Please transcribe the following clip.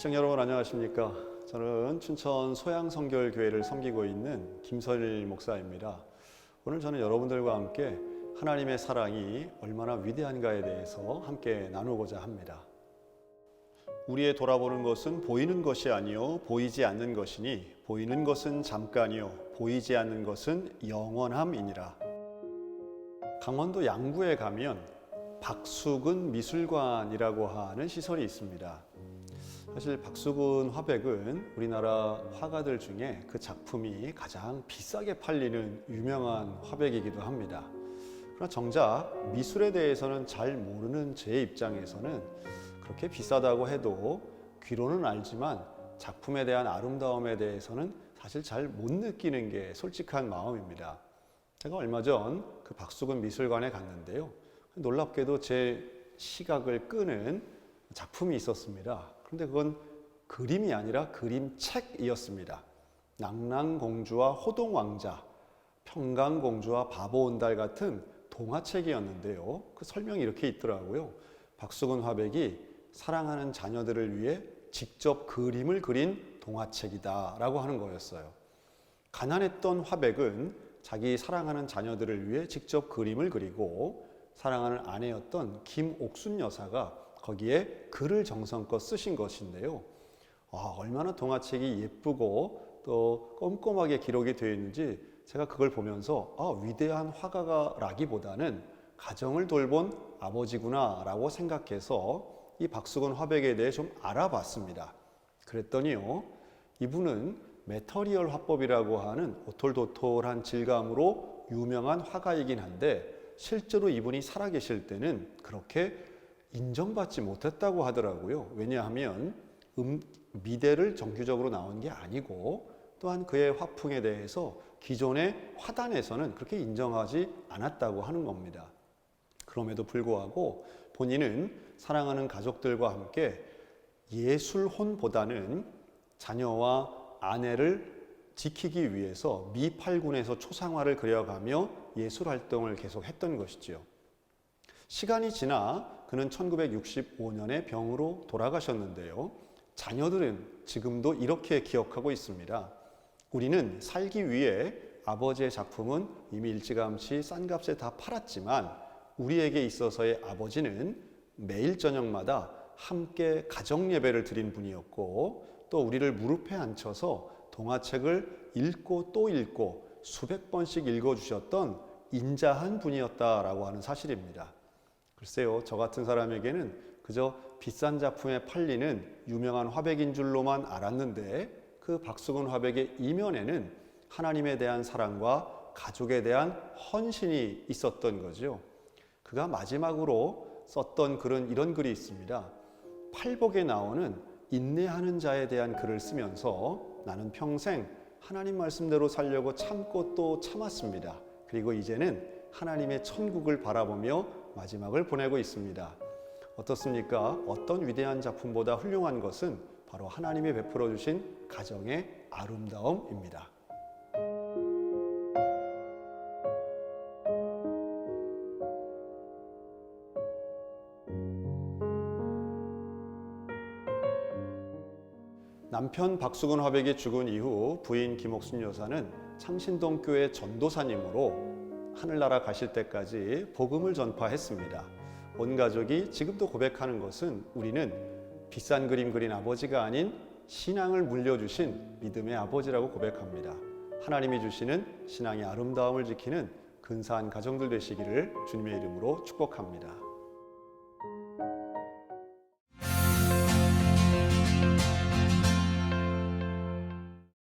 시청자 여러분 안녕하십니까? 저는 춘천 소양성결교회를 섬기고 있는 김선일 목사입니다. 오늘 저는 여러분들과 함께 하나님의 사랑이 얼마나 위대한가에 대해서 함께 나누고자 합니다. 우리의 돌아보는 것은 보이는 것이 아니요 보이지 않는 것이니 보이는 것은 잠깐이요 보이지 않는 것은 영원함이니라. 강원도 양구에 가면 박수근 미술관이라고 하는 시설이 있습니다. 사실 박수근 화백은 우리나라 화가들 중에 그 작품이 가장 비싸게 팔리는 유명한 화백이기도 합니다. 그러나 정작 미술에 대해서는 잘 모르는 제 입장에서는 그렇게 비싸다고 해도 귀로는 알지만 작품에 대한 아름다움에 대해서는 사실 잘 못 느끼는 게 솔직한 마음입니다. 제가 얼마 전 그 박수근 미술관에 갔는데요. 놀랍게도 제 시각을 끄는 작품이 있었습니다. 그런데 그건 그림이 아니라 그림책이었습니다. 낙랑공주와 호동왕자, 평강공주와 바보온달 같은 동화책이었는데요. 그 설명이 이렇게 있더라고요. 박수근 화백이 사랑하는 자녀들을 위해 직접 그림을 그린 동화책이다 라고 하는 거였어요. 가난했던 화백은 자기 사랑하는 자녀들을 위해 직접 그림을 그리고 사랑하는 아내였던 김옥순 여사가 거기에 글을 정성껏 쓰신 것인데요. 얼마나 동화책이 예쁘고 또 꼼꼼하게 기록이 되어 있는지 제가 그걸 보면서 위대한 화가라기보다는 가정을 돌본 아버지구나 라고 생각해서 이 박수근 화백에 대해 좀 알아봤습니다. 그랬더니요, 이분은 메터리얼 화법이라고 하는 오톨도톨한 질감으로 유명한 화가이긴 한데 실제로 이분이 살아계실 때는 그렇게 인정받지 못했다고 하더라고요. 왜냐하면 미대를 정규적으로 나온 게 아니고 또한 그의 화풍에 대해서 기존의 화단에서는 그렇게 인정하지 않았다고 하는 겁니다. 그럼에도 불구하고 본인은 사랑하는 가족들과 함께 예술혼보다는 자녀와 아내를 지키기 위해서 미팔군에서 초상화를 그려가며 예술활동을 계속했던 것이지요. 시간이 지나 그는 1965년에 병으로 돌아가셨는데요. 자녀들은 지금도 이렇게 기억하고 있습니다. 우리는 살기 위해 아버지의 작품은 이미 일찌감치 싼 값에 다 팔았지만 우리에게 있어서의 아버지는 매일 저녁마다 함께 가정 예배를 드린 분이었고 또 우리를 무릎에 앉혀서 동화책을 읽고 또 읽고 수백 번씩 읽어주셨던 인자한 분이었다라고 하는 사실입니다. 글쎄요, 저 같은 사람에게는 그저 비싼 작품에 팔리는 유명한 화백인 줄로만 알았는데 그 박수근 화백의 이면에는 하나님에 대한 사랑과 가족에 대한 헌신이 있었던 거죠. 그가 마지막으로 썼던 글은 이런 글이 있습니다. 팔복에 나오는 인내하는 자에 대한 글을 쓰면서 나는 평생 하나님 말씀대로 살려고 참고 또 참았습니다. 그리고 이제는 하나님의 천국을 바라보며 마지막을 보내고 있습니다. 어떻습니까? 어떤 위대한 작품보다 훌륭한 것은 바로 하나님이 베풀어 주신 가정의 아름다움입니다. 남편 박수근 화백이 죽은 이후 부인 김옥순 여사는 창신동 교회 전도사님으로 하늘나라 가실 때까지 복음을 전파했습니다. 온 가족이 지금도 고백하는 것은 우리는 비싼 그림 그린 아버지가 아닌 신앙을 물려주신 믿음의 아버지라고 고백합니다. 하나님이 주시는 신앙의 아름다움을 지키는 근사한 가정들 되시기를 주님의 이름으로 축복합니다.